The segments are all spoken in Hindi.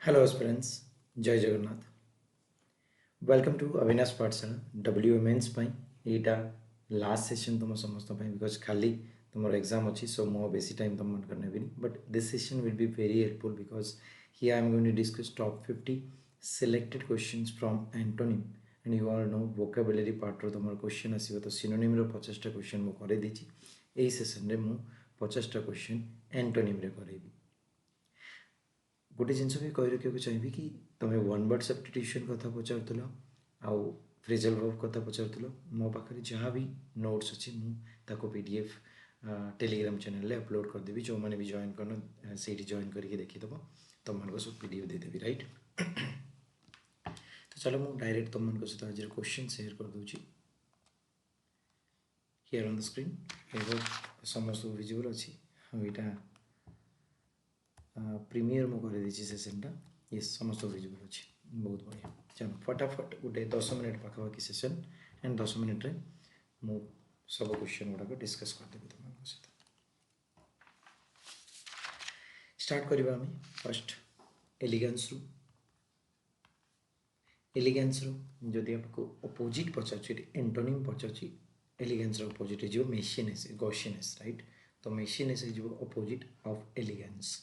Hello aspirants, Jai Jagannath. Welcome to Abinash Pathshala WEO MAINS ପାଇଁ ଏଇଟା ଲାଷ୍ଟ ସେସନ୍ ତୁମ ସମସ୍ତ ପାଇଁ because ଖାଲି ତୁମର ଏକ୍ଜାମ୍ ଅଛି so ମୁଁ ବେଶୀ ଟାଇମ୍ ତୁମମାନଙ୍କର ନେବିନି but this session will be very helpful because here I am going to discuss top 50 selected questions from antonym and you all know vocabulary part ର ତୁମର question ଆସିବ ତ synonym ର 50ଟା question ମୁଁ କରେଇ ଦେଇଛି ଏଇ ସେସନ୍ରେ ମୁଁ 50ଟା question antonym ରେ କରେଇବି गोटे जिनस भी कही रखा चाहिए कि तुम्हें वन वर्ड सब्स्टिट्यूशन कथा पचार आउ फ्रेजल वर्ब कथा पचार मो पाखे जहाँ भी नोट्स अच्छी मुझे पीडीएफ टेलीग्राम चैनल रे अपलोड करदेवी जो मैंने भी जॉइन करना से जॉइन करके देखीदेव तुम सब पीडीएफ देदेवी राइट तो चलो मुझे डायरेक्ट तुम सहित आज क्वेश्चन शेयर कर दूची हियर ऑन द स्क्रीन समस्त विजिबल अच्छी यहाँ प्रीमियर मु कर सेसनटा ये समस्त विजिबल अच्छी बहुत बढ़िया चलो फटाफट गोटे 10 मिनट पाखापाखि सेसन एंड 10 मिनट रे मु सब क्वेश्चन गुड़ाक डिस्कस करदेवी तुम सहित स्टार्ट करवा आम फर्स्ट एलिगेंस रू जदि आपको अपोजिट पचार एंटोनिम पचार एलिगेंस अपोजिट हो मेसिनेस गॉसिनेस राइट तो मेसिनेस हो अपोजिट ऑफ एलिगेंस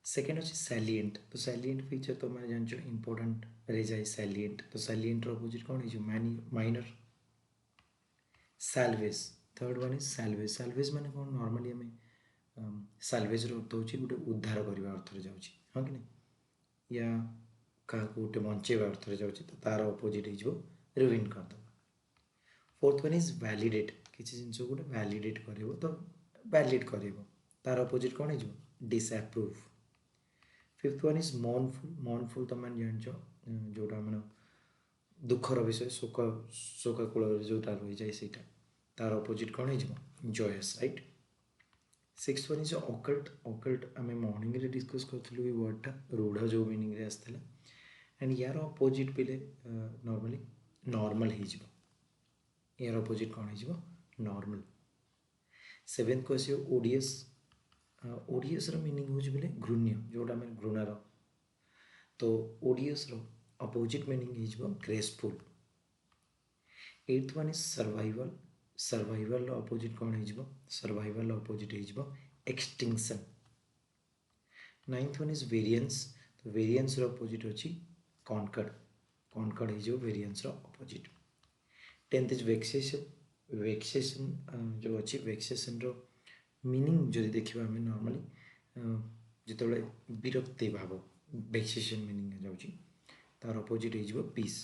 सेकेंड अच्छे सैलिएंट तो सैलिएंट फीचर तो मैंने जानते इंपोर्टेंट रह जाए सैलिएंट तो सैलिएंट अपोजिट कौन है minor salvage third one is salvage salvage माने कौन नॉर्मली हमें सैल्वेज अर्थ हो गोटे उद्धार करने अर्थ रे जाउची हाँ कि नहीं या क्या गोटे बंचेवा अर्थ रे जाउची तो तार अपोजिट हो रुइन करदे फोर्थ वन इज वैलिडेट किसी जिनस गोटे वैलिडेट कर तो वैलिड कर तार अपोजिट कौन है डिसअप्रूव फिफ्थ वन इज मॉर्नफुल तो मैंने जान जोटा आम दुखर विषय शोकाकूल जोटा रही जाए सहीटा तार अपोजिट कौन हो जयस right six one is occult आम मॉर्निंग रे डिस्कस करूँ ये वर्डटा रूढ़ जो मीनिंग रे आसला एंड यार अपोजिट पे नॉर्मली नॉर्मल हो यार अपोजिट कौन हो नॉर्मल सेवेंथ को आस ओडियस ओडियस मीनिंग हो घृण्य जोटा आम घृणार तो ओडियस अपोजिट मीनिंग हो graceful eighth one is survival survival opposite कौन हो सर्वाइवल अपोजिट हो extinction ninth one is variance तो वेरिएंस अपोजिट अच्छी कॉन्कर्ड कॉन्कर्ड हो वेरिएंस अपोजिट टेंथ इज वेक्सेशन वेक्सेशन जो अच्छी वेक्सेशन मीनिंग जदि देखा आम नॉर्मली जो विरक्ति भाव वेक्सेशन मीनिंग जाऊँगी तार अपोजिट हो peace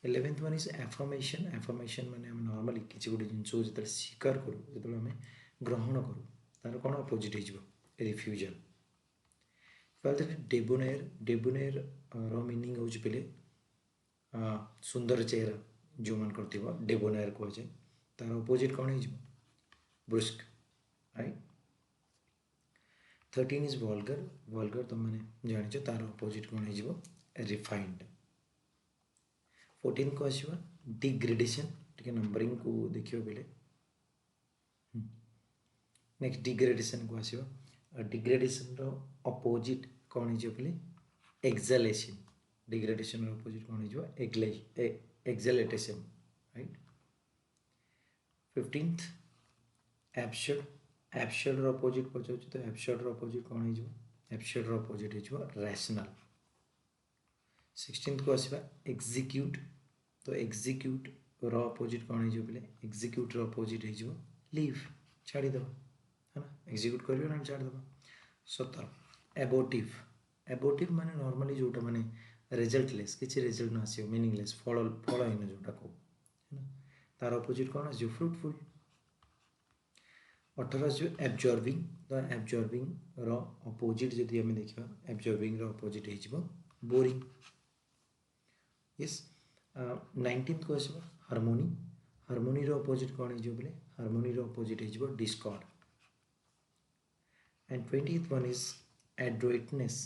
11th one is affirmation affirmation माने हम नॉर्मली किसी गोटे जिनस जो स्वीकार करूँ जो आम ग्रहण करूँ तार कौन अपोजिट हो रिफ्यूजल 12th डेबोनेर डेबोनेर मीनिंग हो पे सुंदर चेहरा जो मान कर डेबोनेर कहुए तार अपोजिट कौन हो ब्रुस्क राइट 13 इज वल्गर वल्गर तो मैंने जान तार अपोजिट कौन हो रिफाइंड 14 को आसवा डिग्रेडेशन टे नंबरिंग को देखिए बेले नेक्स्ट डिग्रेडेशन को आसवा डिग्रेडेशन अपोजिट कौन हो बोले एक्सलेशन डिग्रेडेशन अपोजिट कौन हो acceleration right 15th absurd absurd opposite पचार तो एब्सर्ड अपोजिट कौन हो एब्सर्ड अपोजिट हो रैशनल 16th को आसवा एग्जीक्यूट तो एग्जीक्यूट अपोजिट कौन हो बोले एग्जीक्यूट अपोजिट हो लीव छाड़ीद है ना एग्जीक्यूट कर ना छाड़ीद 17 एबोटिव एबोटिव माने नॉर्मली जोटा माने रिजल्टलेस किसी रिजल्ट न आस मीनिंगलेस फलहीन जोटा कहो है ना तार अपोजिट कौन आस फ्रुटफुल 18 जो एब्जॉर्बिंग तो एब्जॉर्बिंग अपोजिट जदि आम देखा एब्जॉर्बिंग अपोजिट हो बोरिंग यस 19th को आस हार्मोनी हार्मोनी अपोजिट कौन हो बोले हार्मोनी अपोजिट हो discord and 20th one is adroitness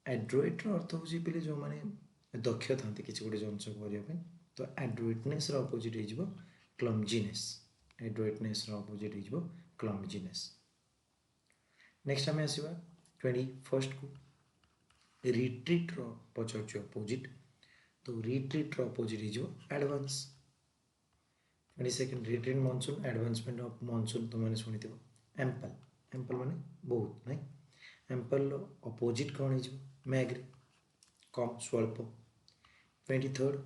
adroit अर्थ हो पे जो मैंने दक्ष था किसी गोटे जिनस करने तो एड्रोइटनेस अपोजिट हो क्लमजीनेस एड्रोइटनेस अपोजिट हो क्लमजीनेस नेक्स्ट आम आसवा 21st को रिट्रीट रो पचार अपोजिट तो रिट्रीट रो अपोजिट हो advance 22nd retreat monsoon advancement of monsoon तुमने शुणी एम्पल एम्पल माने बहुत नहीं एम्पल अपोजिट कौन हो मैग्रे कम स्वल्प 23rd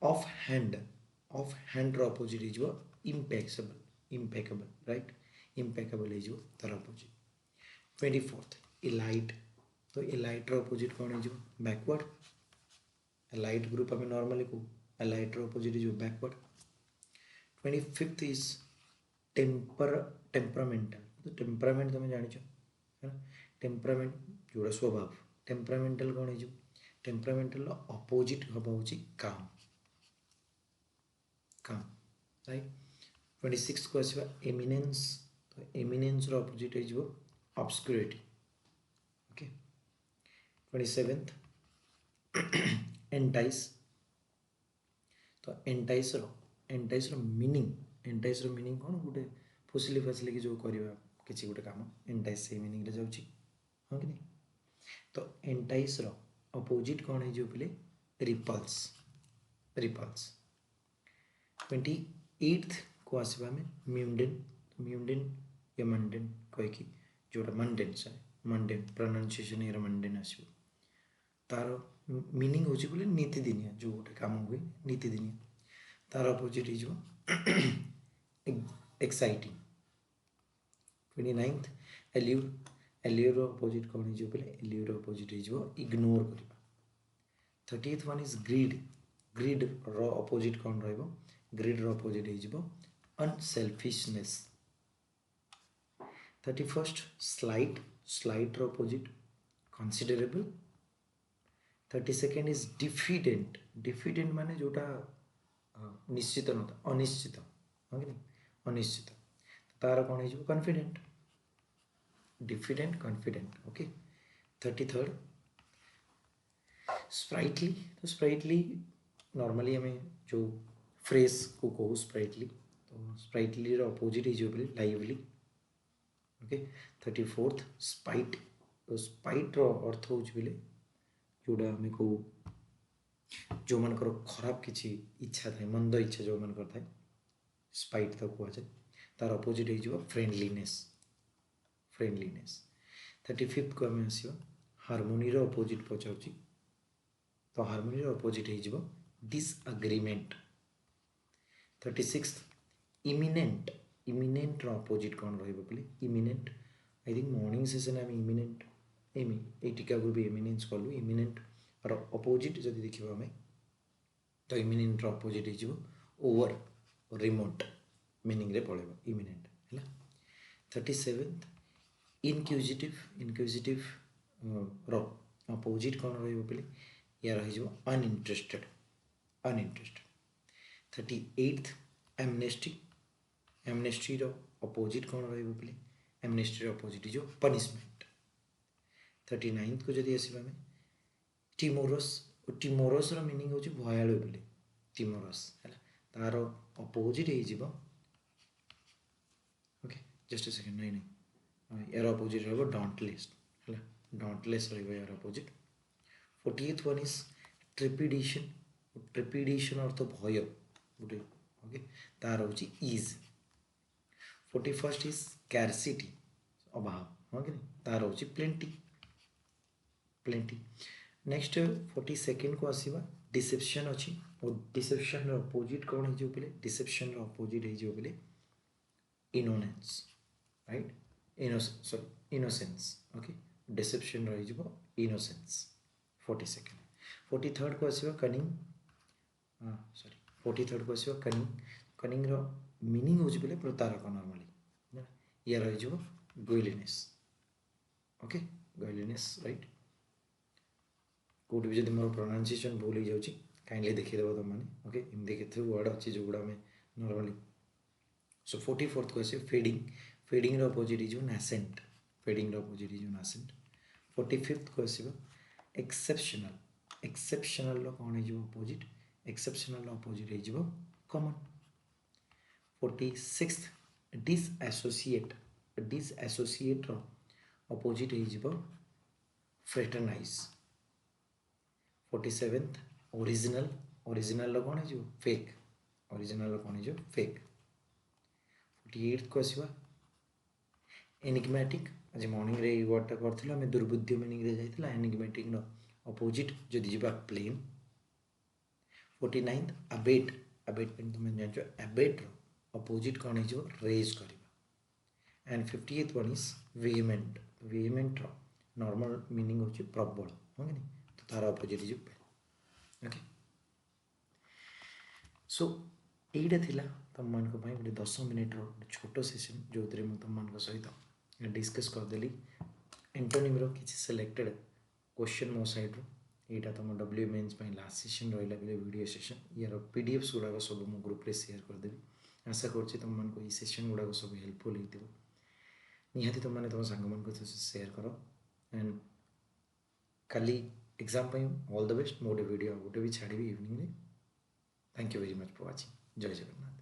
ऑफ हैंड रो अपोजिट हो इम्पेकेबल राइट इम्पेकेबल हो तार अपोजिट 24th इलाइट तो इलाइट रो अपोजिट कौन हो बैकवर्ड लाइट ग्रुप आम नॉर्मली को लाइट रो अपोजिट हो बैकवर्ड 25th इज टेम्परामेंटल तो टेम्परामेंट तुम जान टेम्परामेंट जोड़ा स्वभाव टेम्परामेंटल कौन हो टेम्परामेंटल अपोजिट हम हूँ काम काम राइट 26 को आसवा एमिनेंस तो एमिनेंस रो अपोजिट हो ऑब्स्क्यूरिटी ओके 27th एंटाइस तो एंटाइस रो मीनिंग कौन गोटे फुसिली फासिली कि जो करवा किसी गोटे काम एंटाइस से मीनिंग रे जाउची हाँ कि नहीं तो एंटाइस रो अपोजिट कौन है बोले रिपल्स 28th को आसवा में म्यूंडेन या मंडेन कहीकि जोटा मंडेन प्रोनाउंसिएशन ये मंडेन आसो तार मीनिंग होची बोले नीतिदिनिया जो गोटे काम हुए नीतिदिनिया तार अपोजिट हो एक्साइटिंग 29th एल्यूर अपोजिट कौन हो बोले एल्यूर अपोजिट हो इग्नोर करवा 30th वन इज ग्रीड रो अपोजिट कौन ग्रीड रो अपोजिट हो अनसेल्फिशनेस 31st स्लाइट रो opposite considerable 32nd is diffident माने जोटा निश्चित न अनिश्चित हाँ कि नहीं अनिश्चित तार कौन हो confident diffident confident okay 33rd sprightly तो स्प्राइटली नॉर्मली हमें जो फ्रेज को कहू स्प्राइटली तो स्प्राइटली अपोजिट हो बोले लाइवली ओके 34th स्पाइट तो स्पाइट रो अर्थ हो बोले जोड़ा आम कहू जो मनकर खराब किसी इच्छा थाए मंद इच्छा जो मनकर थाए स्पाइट तो कहुए तार अपोजिट हो फ्रेंडलीनेस 35th को आम आसवा हार्मोनी रो अपोजिट पचार तो हार्मोनी रो अपोजिट हो डिसएग्रीमेंट 36th इमिनेंट रो अपोजिट कौन रोले eminent I think morning session आम इमिनेंट ये टीका भी एमिनेंस कलु इमिनेंट रो अपोजिट जब देखा आम तो इमिनेंट रो अपोजिट हो ओवर रिमोट मीनिंग रे पड़ेगा इमिनेंट है 37th इनक्यूजिटिव रो अपोजिट कौन रोले या रही अनइंटरेस्टेड 38th एमनेस्टी रो अपोजिट कौन रोले एमनेस्टी रो अपोजिट हो पनिशमेंट 39th को जदि आसवा आम टिमोरस रो मीनिंग हो भयालु बोले टिमोरस है तार अपोजिट हो ओके जस्ट ए सेकेंड नहीं यार अपोजिट रहा डॉन्टलेस है डॉन्टलेस रहा यार opposite 40th one is trepidation अर्थ भय गोटे ओके तार हूँ इज 41st इज स्कैरसिटी अभाव हाँ कि नहीं तार हूँ प्लेंटी नेक्स्ट 42nd को आसवा डिसेप्शन अच्छी और डिसेप्शन अपोजिट कौन हो बोले डिसेप्शन अपोजिट हो बोले इनोनेंस राइट इनोसेंस ओके डिसेप्शन रही इनोसेंस 42nd 43rd को आसवा कनिंग 43rd को आसवा कनिंग मीनिंग हो बोले प्रतारक नॉर्मली या रही गोइलिनेस ओके गोइलिनेस राइट कौट भी जब मोर प्रोनाउंसिएशन भूल हो जाऊँगी काइंडली देखीदेव तुम मैंने ओके एमती केते वर्ड अच्छी जो गुड़ा आम नॉर्मली सो 44th को आस फेडिंग अपोजिट हो नासेंट फेडिंग अपोजिट हो नासेंट 45th को आसवा एक्सेप्शनल कौन हो अपोजिट एक्सेप्शनल अपोजिट हो कॉमन 46th डिसएसोसिएट अपोजिट हो फ्रेटरनाइज 47th ओरिजिनल ओरिजिनल कौन है जो फेक ओरिजिनल कौन है जो फेक 48th को आसवा एनिग्मेटिक आज मॉर्निंग रे वर्डटा करथिला हमें दुर्बुद्धिय मीनिंग रे जाइतिला एनिग्मेटिक नो अपोजिट जदि जिबा plane 49th abate abate mean तुम जानछो अबेट रो अपोजिट कौन है जो रेज करबा and 50th one is vehement vehement रो नॉर्मल मीनिंग होची प्रबल हो कि तो तार अपोजिट जो ओके सो एटा थिला तुम मान को भाई 10 मिनिट रो छोटो सेशन जो तरे मु तुम मान को सहित डिस्कस कर देली एंटोनिम रो किछि सिलेक्टेड क्वेश्चन मो साइड रो एटा तुम डब्ल्यू मेंस पई लास्ट सेशन रहिला बेले वीडियो सेशन यार पीडीएफ गुड़ा सब मो ग्रुप रे शेयर कर देबी आशा करछि तुम मान को ई सेशन गुड़ा सब हेल्पफुल हेतिबो निहाती तुम माने तुम संग मान को शेयर करो एंड काली एग्जाम पई ऑल द बेस्ट मोटे वीडियो गोटे भी छाड़ी इवनिंग रे thank you very much for watching जय जगन्नाथ।